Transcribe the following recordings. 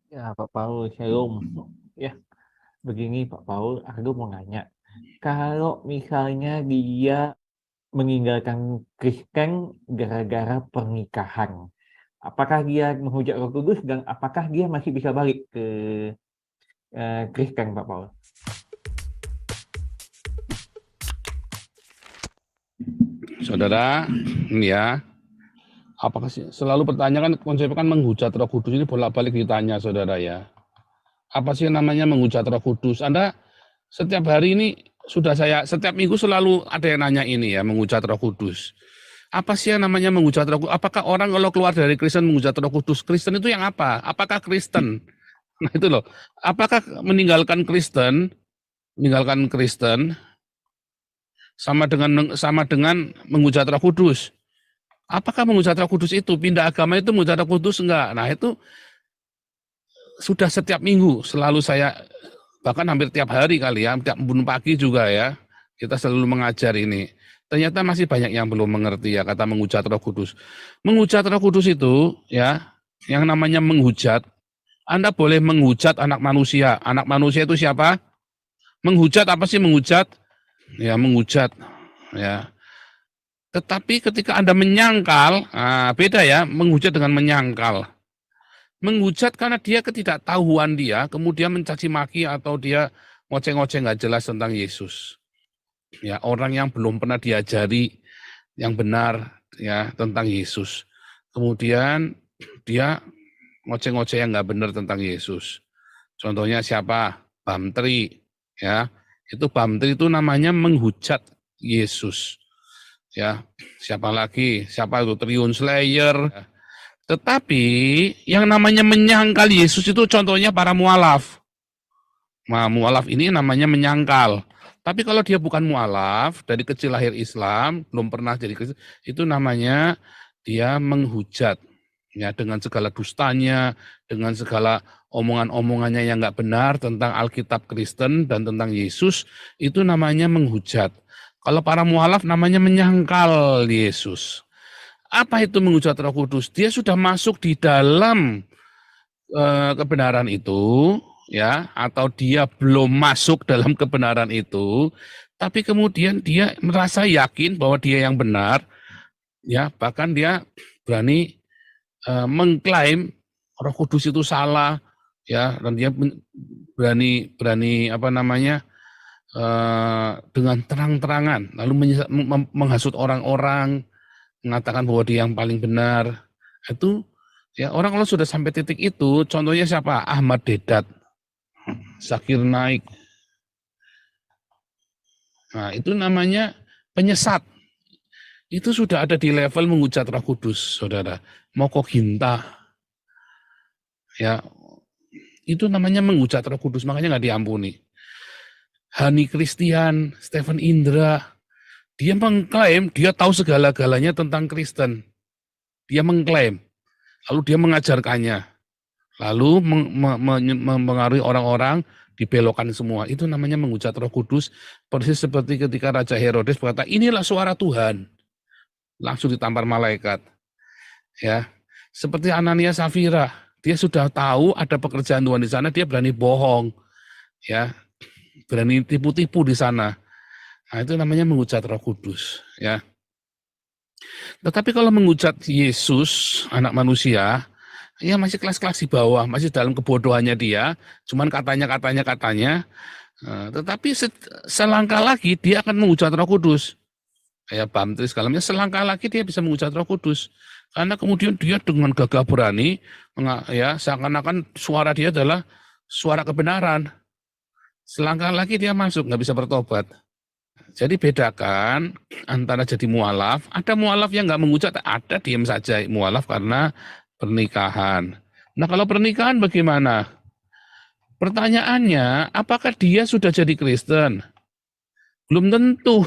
Ya, Pak Paul, shalom. Ya, begini Pak Paul, aku mau nanya. Kalau misalnya dia meninggalkan Kristen gara-gara pernikahan, apakah dia menghujat Roh Kudus dan apakah dia masih bisa balik ke Kristen, Pak Paul? Saudara, ini ya, apakah sih selalu pertanyaan kan konsepnya kan menghujat Roh Kudus ini bolak-balik ditanya, saudara ya. Apa sih yang namanya menghujat Roh Kudus? Anda setiap hari ini setiap minggu selalu ada yang nanya ini ya, menghujat Roh Kudus. Apa sih yang namanya menghujat Roh Kudus? Apakah orang kalau keluar dari Kristen menghujat Roh Kudus? Kristen itu yang apa? Apakah Kristen? Nah itu loh. Apakah meninggalkan Kristen sama dengan menghujat Roh Kudus? Apakah menghujat Roh Kudus itu pindah agama itu menghujat Roh Kudus enggak? Nah itu sudah setiap minggu selalu saya bahkan hampir tiap hari kali ya, tiap pagi juga ya kita selalu mengajar ini. Ternyata masih banyak yang belum mengerti ya kata menghujat Roh Kudus. Menghujat Roh Kudus itu ya yang namanya menghujat. Anda boleh menghujat anak manusia. Anak manusia itu siapa? Menghujat apa sih menghujat? Ya menghujat ya. Tetapi ketika Anda menyangkal, beda ya, menghujat dengan menyangkal. Menghujat karena dia ketidaktahuan dia, kemudian mencaci maki atau dia ngoceh-ngoceh nggak jelas tentang Yesus. Ya, orang yang belum pernah diajari yang benar ya tentang Yesus. Kemudian dia ngoceh-ngoceh yang nggak benar tentang Yesus. Contohnya siapa? Bamtri, ya. Itu Bamtri itu namanya menghujat Yesus. Ya, siapa lagi? Siapa itu? Triun Slayer. Tetapi yang namanya menyangkal Yesus itu contohnya para mualaf. Nah, mualaf ini namanya menyangkal. Tapi kalau dia bukan mualaf, dari kecil lahir Islam, belum pernah jadi Kristen, itu namanya dia menghujat. Ya, dengan segala dustanya, dengan segala omongan-omongannya yang nggak benar tentang Alkitab Kristen dan tentang Yesus, itu namanya menghujat. Kalau para mualaf namanya menyangkal Yesus. Apa itu menghujat Roh Kudus? Dia sudah masuk di dalam kebenaran itu, ya, atau dia belum masuk dalam kebenaran itu, tapi kemudian dia merasa yakin bahwa dia yang benar, ya, bahkan dia berani mengklaim Roh Kudus itu salah, ya, dan dia berani berani apa namanya dengan terang-terangan, lalu menghasut orang-orang, mengatakan bahwa dia yang paling benar. Itu ya orang kalau sudah sampai titik itu, contohnya siapa? Ahmad Dedat, Zakir Naik. Nah, itu namanya penyesat. Itu sudah ada di level menghujat Roh Kudus, Saudara. Moko Ginta. Ya, itu namanya menghujat Roh Kudus, makanya nggak diampuni. Hani Christian, Stephen Indra, dia mengklaim dia tahu segala-galanya tentang Kristen. Dia mengklaim, lalu dia mengajarkannya. Lalu mempengaruhi orang-orang dibelokkan semua. Itu namanya menghujat Roh Kudus, persis seperti ketika Raja Herodes berkata, inilah suara Tuhan. Langsung ditampar malaikat. Ya, seperti Anania Safira, dia sudah tahu ada pekerjaan Tuhan di sana, dia berani bohong. Ya, berani tipu-tipu di sana. Nah, itu namanya menghujat Roh Kudus. Ya. Tetapi kalau menghujat Yesus, anak manusia, ya masih kelas-kelas di bawah, masih dalam kebodohannya dia, cuman katanya. Tetapi selangkah lagi dia akan menghujat Roh Kudus. Kayak baptis kalamnya selangkah lagi dia bisa menghujat Roh Kudus. Karena kemudian dia dengan gagah berani, ya seakan-akan suara dia adalah suara kebenaran. Selangkah lagi dia masuk, nggak bisa bertobat. Jadi bedakan antara jadi mualaf, ada mualaf yang nggak menghujat, ada diam saja mualaf karena pernikahan. Nah kalau pernikahan bagaimana? Pertanyaannya, apakah dia sudah jadi Kristen? Belum tentu.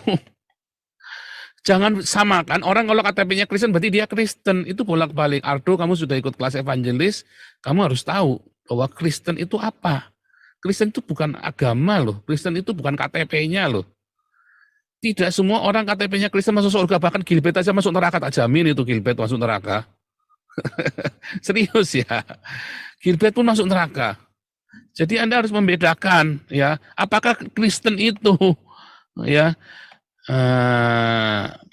Jangan samakan orang kalau KTP-nya Kristen berarti dia Kristen. Itu bolak-balik. Ardo, kamu sudah ikut kelas evangelis, kamu harus tahu bahwa Kristen itu apa. Kristen itu bukan agama loh. Kristen itu bukan KTP-nya loh. Tidak semua orang KTP-nya Kristen masuk surga. Bahkan Gilbert aja masuk neraka. Tak jamin itu Gilbert masuk neraka. Serius ya. Gilbert pun masuk neraka. Jadi Anda harus membedakan, ya, apakah Kristen itu, ya,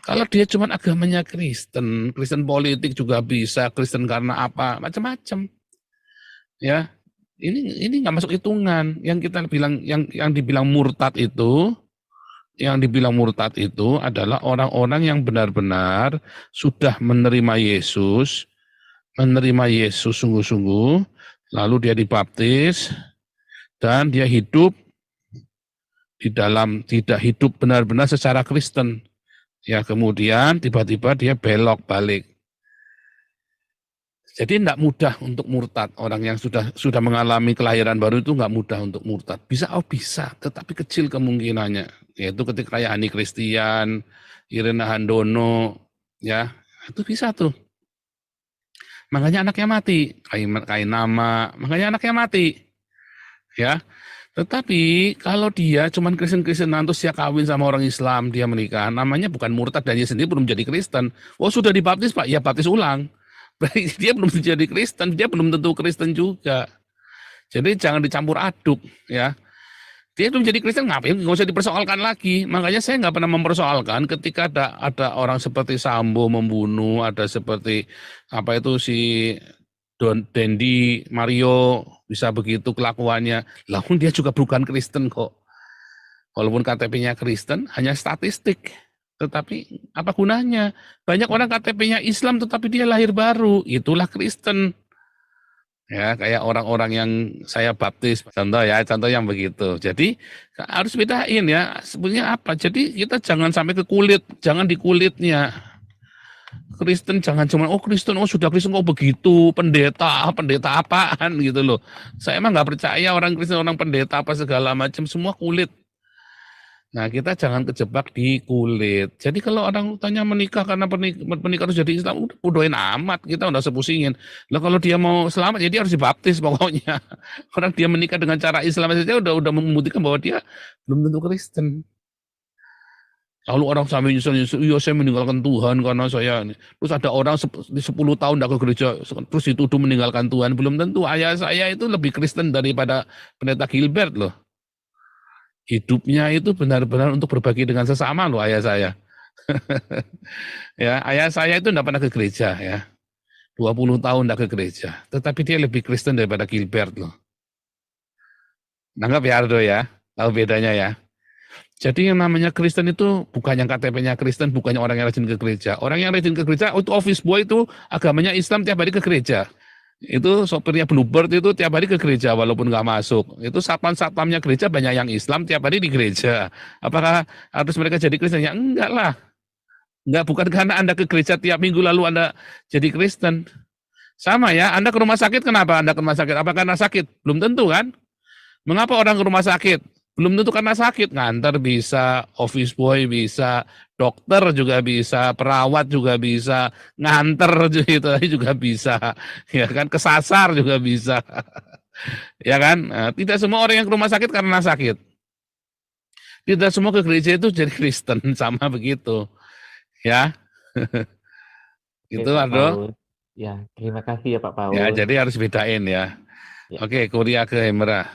kalau dia cuma agamanya Kristen, Kristen politik juga bisa, Kristen karena apa, macam-macam, ya. Ini nggak masuk hitungan. Yang kita bilang, yang dibilang murtad itu, adalah orang-orang yang benar-benar sudah menerima Yesus sungguh-sungguh, lalu dia dibaptis, dan dia hidup tidak hidup benar-benar secara Kristen. Ya, kemudian tiba-tiba dia belok balik. Jadi tidak mudah untuk murtad. Orang yang sudah mengalami kelahiran baru itu nggak mudah untuk murtad. Bisa, tetapi kecil kemungkinannya. Yaitu ketika kayak Hani Christian, Irena Handono, ya, itu bisa tuh. Makanya anaknya mati, kain nama, makanya anaknya mati. Ya. Tetapi kalau dia cuman Kristen-Kristen, terus dia kawin sama orang Islam, dia menikah, namanya bukan murtad dan dia sendiri belum jadi Kristen. Oh, sudah dibaptis Pak, ya baptis ulang. Berarti dia belum menjadi Kristen, dia belum tentu Kristen juga. Jadi jangan dicampur aduk, ya. Dia belum jadi Kristen, ngapain? Nggak usah dipersoalkan lagi. Makanya saya nggak pernah mempersoalkan ketika ada orang seperti Sambo membunuh, ada seperti apa itu si Dendi Mario bisa begitu kelakuannya. Lalu dia juga bukan Kristen kok. Walaupun KTP-nya Kristen, hanya statistik. Tetapi apa gunanya? Banyak orang KTP-nya Islam tetapi dia lahir baru. Itulah Kristen. Ya, kayak orang-orang yang saya baptis. Contoh yang begitu. Jadi harus bedain ya. Sebenarnya apa? Jadi kita jangan sampai ke kulit, jangan di kulitnya. Kristen jangan cuma Kristen, sudah Kristen kok begitu, pendeta apaan gitu loh. Saya emang nggak percaya orang Kristen, orang pendeta apa segala macam, semua kulit. Nah, kita jangan kejebak di kulit. Jadi kalau orang tanya menikah karena menikah harus jadi Islam, udah bodohin amat, kita udah sepusingin. Lah kalau dia mau selamat, jadi harus dibaptis pokoknya. Orang dia menikah dengan cara Islam saja udah membuktikan bahwa dia belum tentu Kristen. Lalu orang sampai nyusul, iya saya meninggalkan Tuhan karena saya. Terus ada orang 10 tahun tidak ke gereja, terus dituduh meninggalkan Tuhan. Belum tentu. Ayah saya itu lebih Kristen daripada pendeta Gilbert loh. Hidupnya itu benar-benar untuk berbagi dengan sesama loh ayah saya. Ya, ayah saya itu tidak pernah ke gereja ya. 20 tahun tidak ke gereja. Tetapi dia lebih Kristen daripada Gilbert loh. Nanggap ya Ardo ya, tahu bedanya ya. Jadi yang namanya Kristen itu bukan yang KTP-nya Kristen, bukannya orang yang rajin ke gereja. Orang yang rajin ke gereja, itu office boy itu agamanya Islam tiap hari ke gereja. Itu sopirnya Bluebird itu tiap hari ke gereja walaupun nggak masuk. Itu satpam-satpamnya gereja banyak yang Islam tiap hari di gereja. Apakah harus mereka jadi Kristen? Ya enggak lah. Enggak, bukan karena Anda ke gereja tiap minggu lalu Anda jadi Kristen. Sama ya, Anda ke rumah sakit, kenapa Anda ke rumah sakit? Apa karena sakit? Belum tentu kan? Mengapa orang ke rumah sakit? Belum tentu karena sakit, ngantar bisa, office boy bisa, dokter juga bisa, perawat juga bisa, nganter juga bisa, ya kan, kesasar juga bisa, ya kan. Nah, tidak semua orang yang ke rumah sakit karena sakit. Tidak semua ke gereja itu jadi Kristen, sama begitu, ya. Oke, Itu Pak Ardo. Paul. Ya, terima kasih ya Pak Ya, Paul. jadi harus bedain ya. Ya. Oke, Kuria ke Hemera.